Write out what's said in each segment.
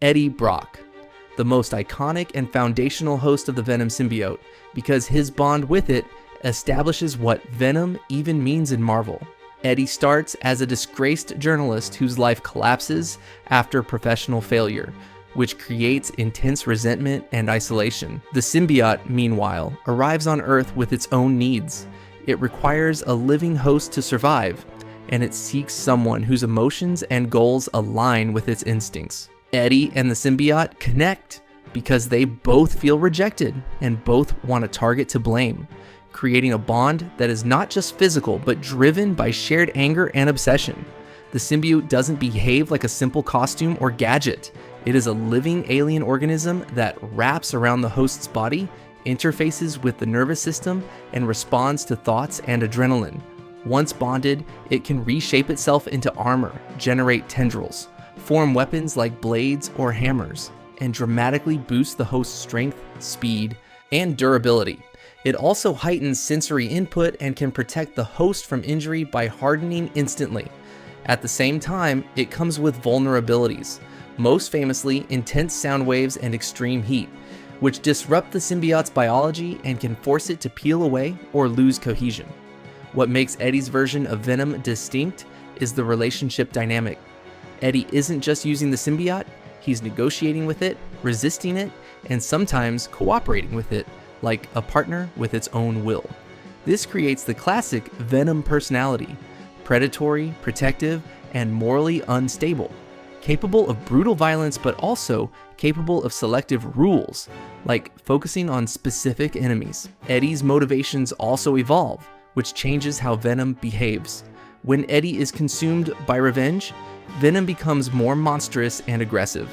Eddie Brock, the most iconic and foundational host of the Venom symbiote, because his bond with it establishes what Venom even means in Marvel. Eddie starts as a disgraced journalist whose life collapses after professional failure, which creates intense resentment and isolation. The symbiote, meanwhile, arrives on Earth with its own needs. It requires a living host to survive, and it seeks someone whose emotions and goals align with its instincts. Eddie and the symbiote connect because they both feel rejected and both want a target to blame, creating a bond that is not just physical but driven by shared anger and obsession. The symbiote doesn't behave like a simple costume or gadget. It is a living alien organism that wraps around the host's body, interfaces with the nervous system, and responds to thoughts and adrenaline. Once bonded, it can reshape itself into armor, generate tendrils, form weapons like blades or hammers, and dramatically boost the host's strength, speed, and durability. It also heightens sensory input and can protect the host from injury by hardening instantly. At the same time, it comes with vulnerabilities, most famously intense sound waves and extreme heat, which disrupt the symbiote's biology and can force it to peel away or lose cohesion. What makes Eddie's version of Venom distinct is the relationship dynamic. Eddie isn't just using the symbiote, he's negotiating with it, resisting it, and sometimes cooperating with it, like a partner with its own will. This creates the classic Venom personality: predatory, protective, and morally unstable, capable of brutal violence but also capable of selective rules, like focusing on specific enemies. Eddie's motivations also evolve, which changes how Venom behaves. When Eddie is consumed by revenge, Venom becomes more monstrous and aggressive.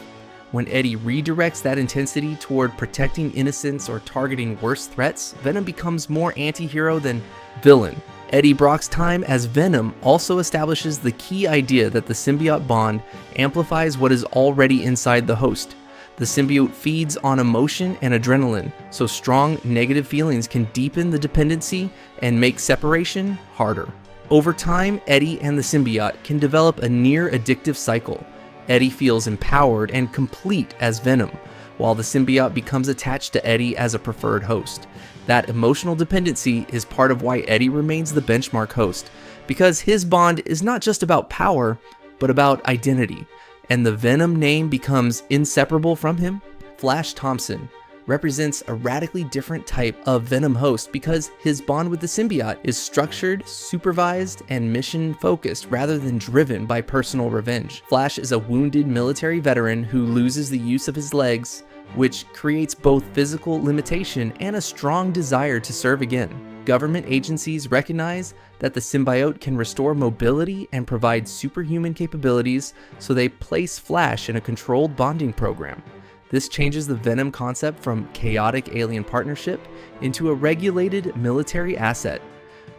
When Eddie redirects that intensity toward protecting innocents or targeting worse threats, Venom becomes more anti-hero than villain. Eddie Brock's time as Venom also establishes the key idea that the symbiote bond amplifies what is already inside the host. The symbiote feeds on emotion and adrenaline, so strong negative feelings can deepen the dependency and make separation harder. Over time, Eddie and the symbiote can develop a near addictive cycle. Eddie feels empowered and complete as Venom, while the symbiote becomes attached to Eddie as a preferred host. That emotional dependency is part of why Eddie remains the benchmark host, because his bond is not just about power, but about identity, and the Venom name becomes inseparable from him. Flash Thompson represents a radically different type of Venom host because his bond with the symbiote is structured, supervised, and mission-focused rather than driven by personal revenge. Flash is a wounded military veteran who loses the use of his legs, which creates both physical limitation and a strong desire to serve again. Government agencies recognize that the symbiote can restore mobility and provide superhuman capabilities, so they place Flash in a controlled bonding program. This changes the Venom concept from chaotic alien partnership into a regulated military asset.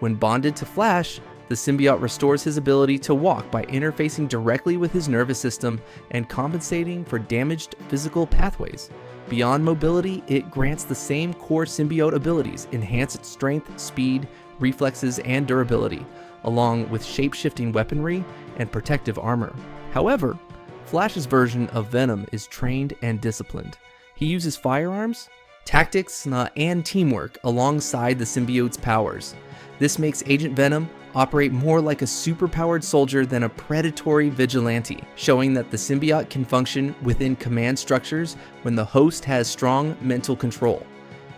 When bonded to Flash, the symbiote restores his ability to walk by interfacing directly with his nervous system and compensating for damaged physical pathways. Beyond mobility, it grants the same core symbiote abilities: enhanced strength, speed, reflexes, and durability, along with shape-shifting weaponry and protective armor. However, Flash's version of Venom is trained and disciplined. He uses firearms, tactics, and teamwork alongside the symbiote's powers. This makes Agent Venom operate more like a superpowered soldier than a predatory vigilante, showing that the symbiote can function within command structures when the host has strong mental control.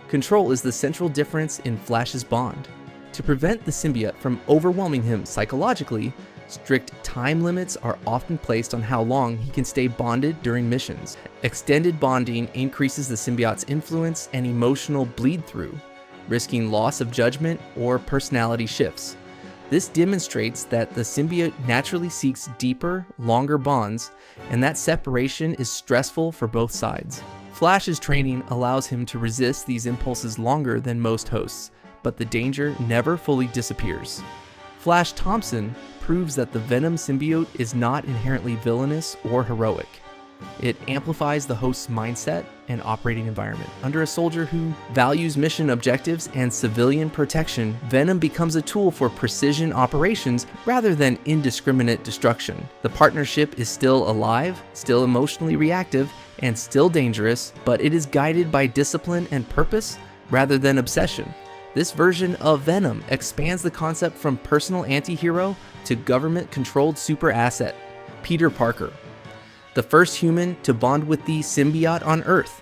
Control is the central difference in Flash's bond. To prevent the symbiote from overwhelming him psychologically, strict time limits are often placed on how long he can stay bonded during missions. Extended bonding increases the symbiote's influence and emotional bleed-through, risking loss of judgment or personality shifts. This demonstrates that the symbiote naturally seeks deeper, longer bonds, and that separation is stressful for both sides. Flash's training allows him to resist these impulses longer than most hosts, but the danger never fully disappears. Flash Thompson proves that the Venom symbiote is not inherently villainous or heroic. It amplifies the host's mindset and operating environment. Under a soldier who values mission objectives and civilian protection, Venom becomes a tool for precision operations rather than indiscriminate destruction. The partnership is still alive, still emotionally reactive, and still dangerous, but it is guided by discipline and purpose rather than obsession. This version of Venom expands the concept from personal anti-hero to government-controlled super asset. Peter Parker, the first human to bond with the symbiote on Earth,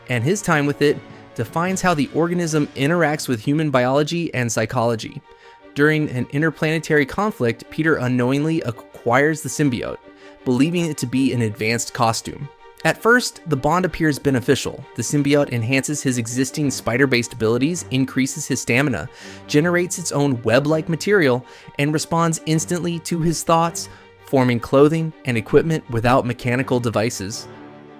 and his time with it defines how the organism interacts with human biology and psychology. During an interplanetary conflict, Peter unknowingly acquires the symbiote, believing it to be an advanced costume. At first, the bond appears beneficial. The symbiote enhances his existing spider-based abilities, increases his stamina, generates its own web-like material, and responds instantly to his thoughts, forming clothing and equipment without mechanical devices.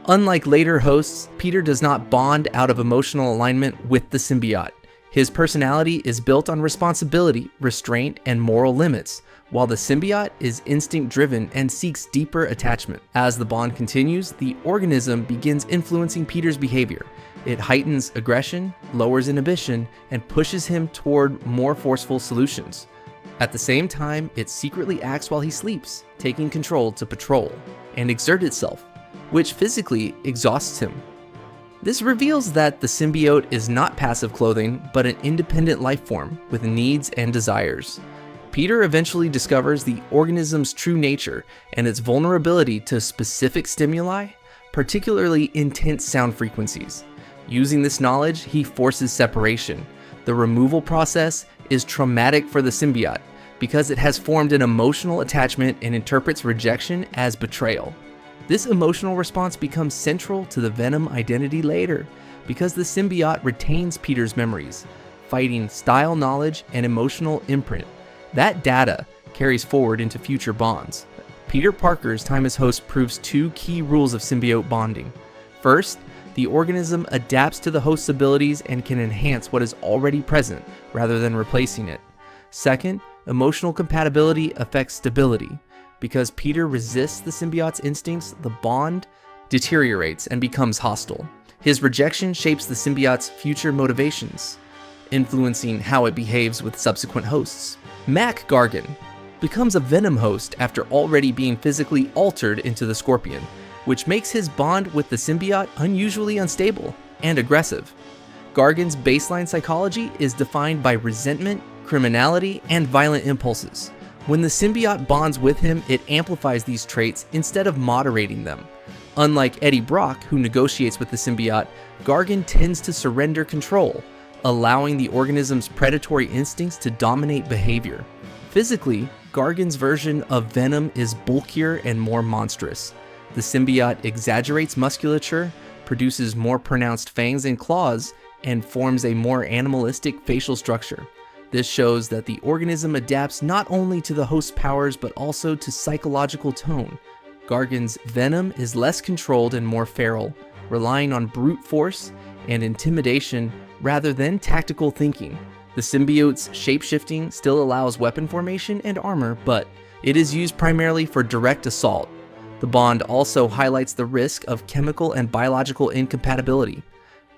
Unlike later hosts, Peter does not bond out of emotional alignment with the symbiote. His personality is built on responsibility, restraint, and moral limits, while the symbiote is instinct-driven and seeks deeper attachment. As the bond continues, the organism begins influencing Peter's behavior. It heightens aggression, lowers inhibition, and pushes him toward more forceful solutions. At the same time, it secretly acts while he sleeps, taking control to patrol and exert itself, which physically exhausts him. This reveals that the symbiote is not passive clothing, but an independent life form with needs and desires. Peter eventually discovers the organism's true nature and its vulnerability to specific stimuli, particularly intense sound frequencies. Using this knowledge, he forces separation. The removal process is traumatic for the symbiote because it has formed an emotional attachment and interprets rejection as betrayal. This emotional response becomes central to the Venom identity later because the symbiote retains Peter's memories, fighting style knowledge and emotional imprint. That data carries forward into future bonds. Peter Parker's time as host proves two key rules of symbiote bonding. First, the organism adapts to the host's abilities and can enhance what is already present rather than replacing it. Second, emotional compatibility affects stability. Because Peter resists the symbiote's instincts, the bond deteriorates and becomes hostile. His rejection shapes the symbiote's future motivations, influencing how it behaves with subsequent hosts. Mac Gargan becomes a Venom host after already being physically altered into the Scorpion, which makes his bond with the symbiote unusually unstable and aggressive. Gargan's baseline psychology is defined by resentment, criminality, and violent impulses. When the symbiote bonds with him, it amplifies these traits instead of moderating them. Unlike Eddie Brock, who negotiates with the symbiote, Gargan tends to surrender control, allowing the organism's predatory instincts to dominate behavior. Physically, Gargan's version of Venom is bulkier and more monstrous. The symbiote exaggerates musculature, produces more pronounced fangs and claws, and forms a more animalistic facial structure. This shows that the organism adapts not only to the host's powers but also to psychological tone. Gargan's Venom is less controlled and more feral, relying on brute force and intimidation rather than tactical thinking. The symbiote's shapeshifting still allows weapon formation and armor, but it is used primarily for direct assault. The bond also highlights the risk of chemical and biological incompatibility.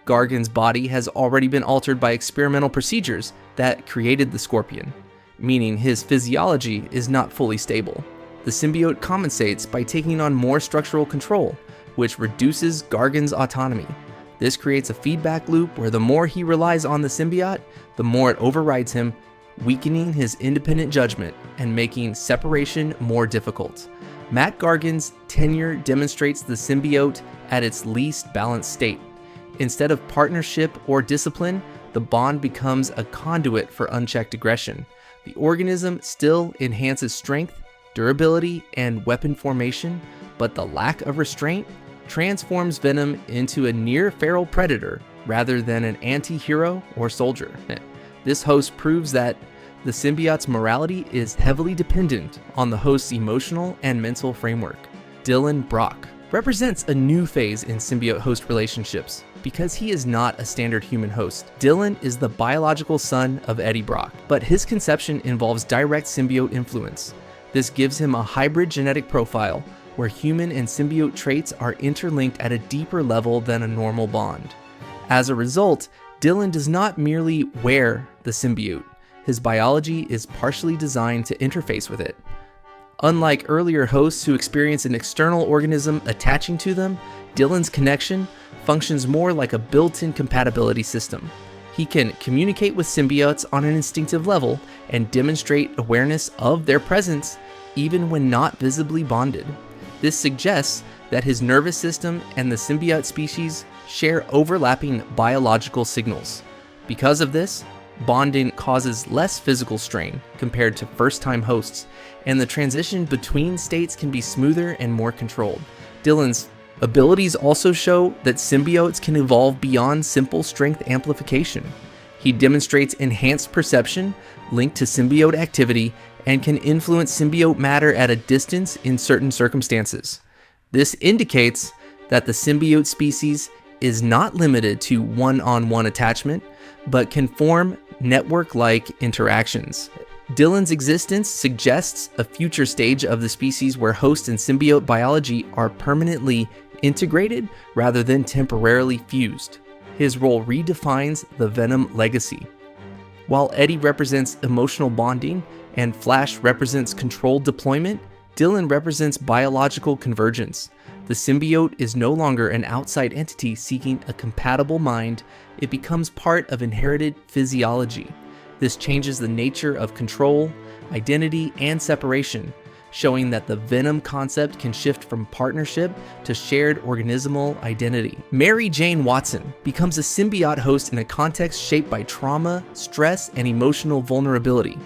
Gargan's body has already been altered by experimental procedures that created the Scorpion, meaning his physiology is not fully stable. The symbiote compensates by taking on more structural control, which reduces Gargan's autonomy. This creates a feedback loop where the more he relies on the symbiote, the more it overrides him, weakening his independent judgment and making separation more difficult. Matt Gargan's tenure demonstrates the symbiote at its least balanced state. Instead of partnership or discipline, the bond becomes a conduit for unchecked aggression. The organism still enhances strength, durability, and weapon formation, but the lack of restraint transforms Venom into a near-feral predator rather than an anti-hero or soldier. This host proves that the symbiote's morality is heavily dependent on the host's emotional and mental framework. Dylan Brock represents a new phase in symbiote-host relationships because he is not a standard human host. Dylan is the biological son of Eddie Brock, but his conception involves direct symbiote influence. This gives him a hybrid genetic profile, where human and symbiote traits are interlinked at a deeper level than a normal bond. As a result, Dylan does not merely wear the symbiote. His biology is partially designed to interface with it. Unlike earlier hosts who experience an external organism attaching to them, Dylan's connection functions more like a built-in compatibility system. He can communicate with symbiotes on an instinctive level and demonstrate awareness of their presence even when not visibly bonded. This suggests that his nervous system and the symbiote species share overlapping biological signals. Because of this, bonding causes less physical strain compared to first-time hosts, and the transition between states can be smoother and more controlled. Dylan's abilities also show that symbiotes can evolve beyond simple strength amplification. He demonstrates enhanced perception linked to symbiote activity and can influence symbiote matter at a distance in certain circumstances. This indicates that the symbiote species is not limited to one-on-one attachment, but can form network-like interactions. Dylan's existence suggests a future stage of the species where host and symbiote biology are permanently integrated rather than temporarily fused. His role redefines the Venom legacy. While Eddie represents emotional bonding and Flash represents controlled deployment, Dylan represents biological convergence. The symbiote is no longer an outside entity seeking a compatible mind, it becomes part of inherited physiology. This changes the nature of control, identity, and separation, showing that the Venom concept can shift from partnership to shared organismal identity. Mary Jane Watson becomes a symbiote host in a context shaped by trauma, stress, and emotional vulnerability.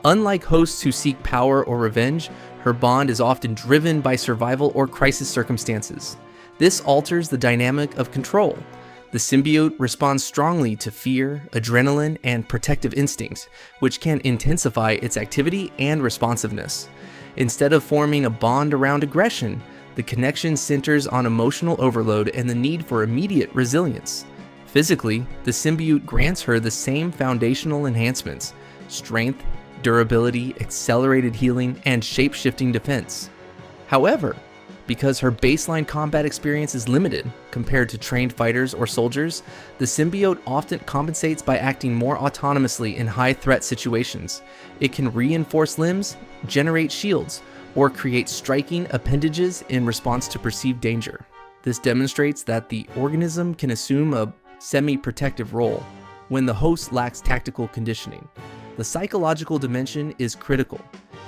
Unlike hosts who seek power or revenge, her bond is often driven by survival or crisis circumstances. This alters the dynamic of control. The symbiote responds strongly to fear, adrenaline, and protective instincts, which can intensify its activity and responsiveness. Instead of forming a bond around aggression, the connection centers on emotional overload and the need for immediate resilience. Physically, the symbiote grants her the same foundational enhancements: strength, durability, accelerated healing, and shape-shifting defense. However, because her baseline combat experience is limited compared to trained fighters or soldiers, the symbiote often compensates by acting more autonomously in high-threat situations. It can reinforce limbs, generate shields, or create striking appendages in response to perceived danger. This demonstrates that the organism can assume a semi-protective role when the host lacks tactical conditioning. The psychological dimension is critical.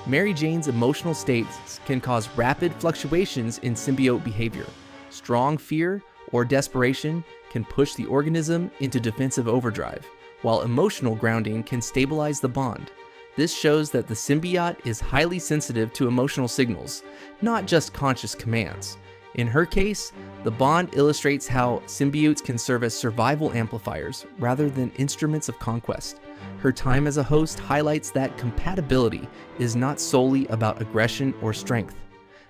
Mary Jane's emotional states can cause rapid fluctuations in symbiote behavior. Strong fear or desperation can push the organism into defensive overdrive, while emotional grounding can stabilize the bond. This shows that the symbiote is highly sensitive to emotional signals, not just conscious commands. In her case, the bond illustrates how symbiotes can serve as survival amplifiers rather than instruments of conquest. Her time as a host highlights that compatibility is not solely about aggression or strength.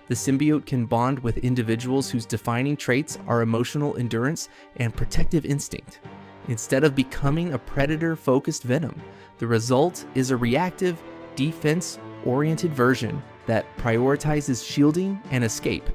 The symbiote can bond with individuals whose defining traits are emotional endurance and protective instinct. Instead of becoming a predator-focused Venom, the result is a reactive, defense-oriented version that prioritizes shielding and escape.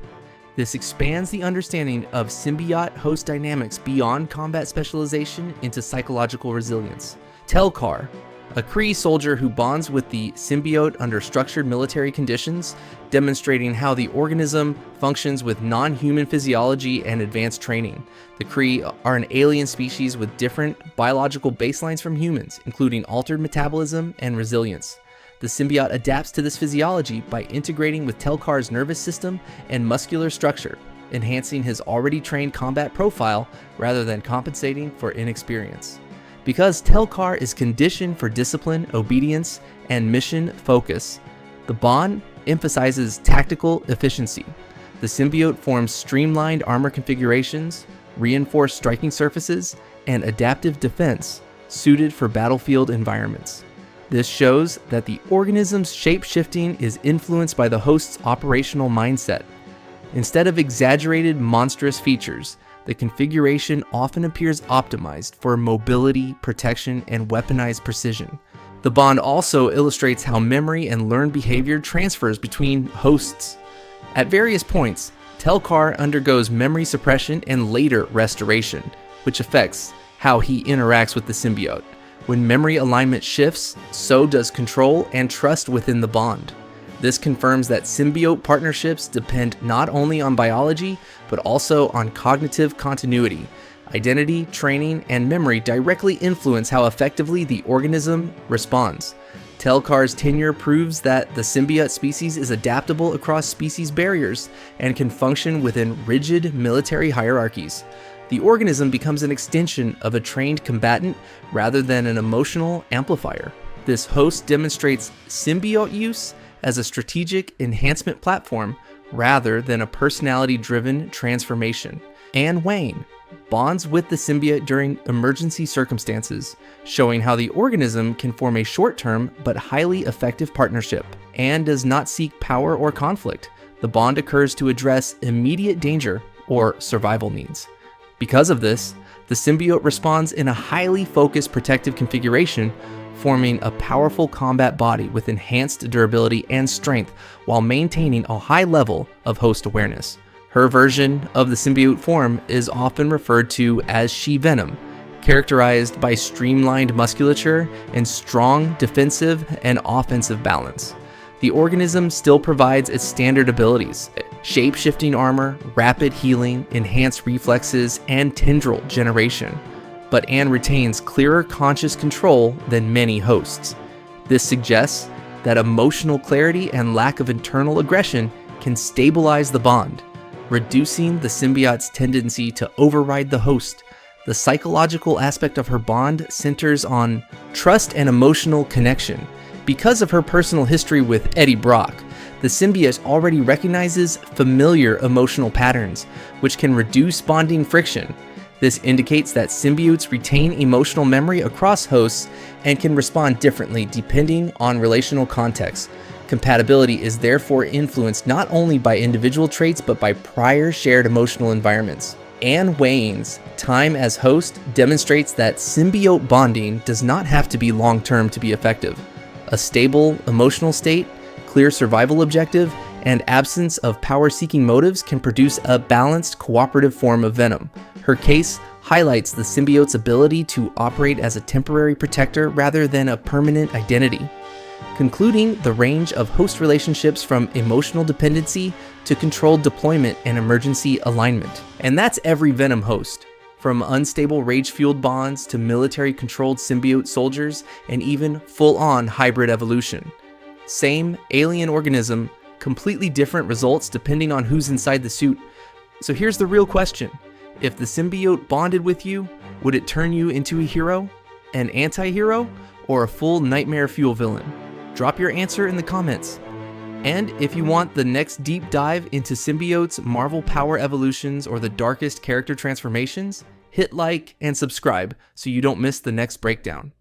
This expands the understanding of symbiote-host dynamics beyond combat specialization into psychological resilience. Telkar, a Kree soldier who bonds with the symbiote under structured military conditions, demonstrating how the organism functions with non-human physiology and advanced training. The Kree are an alien species with different biological baselines from humans, including altered metabolism and resilience. The symbiote adapts to this physiology by integrating with Telkar's nervous system and muscular structure, enhancing his already trained combat profile rather than compensating for inexperience. Because Telkar is conditioned for discipline, obedience, and mission focus, the bond emphasizes tactical efficiency. The symbiote forms streamlined armor configurations, reinforced striking surfaces, and adaptive defense suited for battlefield environments. This shows that the organism's shape-shifting is influenced by the host's operational mindset. Instead of exaggerated monstrous features, the configuration often appears optimized for mobility, protection, and weaponized precision. The bond also illustrates how memory and learned behavior transfers between hosts. At various points, Telkar undergoes memory suppression and later restoration, which affects how he interacts with the symbiote. When memory alignment shifts, so does control and trust within the bond. This confirms that symbiote partnerships depend not only on biology, but also on cognitive continuity. Identity, training, and memory directly influence how effectively the organism responds. Telkar's tenure proves that the symbiote species is adaptable across species barriers and can function within rigid military hierarchies. The organism becomes an extension of a trained combatant rather than an emotional amplifier. This host demonstrates symbiote use as a strategic enhancement platform rather than a personality-driven transformation. And Wayne bonds with the symbiote during emergency circumstances, showing how the organism can form a short-term but highly effective partnership and does not seek power or conflict. The bond occurs to address immediate danger or survival needs. Because of this, the symbiote responds in a highly focused protective configuration, forming a powerful combat body with enhanced durability and strength while maintaining a high level of host awareness. Her version of the symbiote form is often referred to as She-Venom, characterized by streamlined musculature and strong defensive and offensive balance. The organism still provides its standard abilities: shape-shifting armor, rapid healing, enhanced reflexes, and tendril generation. But Anne retains clearer conscious control than many hosts. This suggests that emotional clarity and lack of internal aggression can stabilize the bond, reducing the symbiote's tendency to override the host. The psychological aspect of her bond centers on trust and emotional connection. Because of her personal history with Eddie Brock, the symbiote already recognizes familiar emotional patterns, which can reduce bonding friction. This indicates that symbiotes retain emotional memory across hosts and can respond differently depending on relational context. Compatibility is therefore influenced not only by individual traits but by prior shared emotional environments. Anne Wayne's time as host demonstrates that symbiote bonding does not have to be long-term to be effective. A stable emotional state, clear survival objective, and absence of power-seeking motives can produce a balanced, cooperative form of Venom. Her case highlights the symbiote's ability to operate as a temporary protector rather than a permanent identity, concluding the range of host relationships from emotional dependency to controlled deployment and emergency alignment. And that's every Venom host, from unstable rage-fueled bonds to military-controlled symbiote soldiers and even full-on hybrid evolution. Same alien organism, completely different results depending on who's inside the suit. So here's the real question. If the symbiote bonded with you, would it turn you into a hero, an anti-hero, or a full nightmare fuel villain? Drop your answer in the comments. And if you want the next deep dive into symbiotes, Marvel power evolutions, or the darkest character transformations, hit like and subscribe so you don't miss the next breakdown.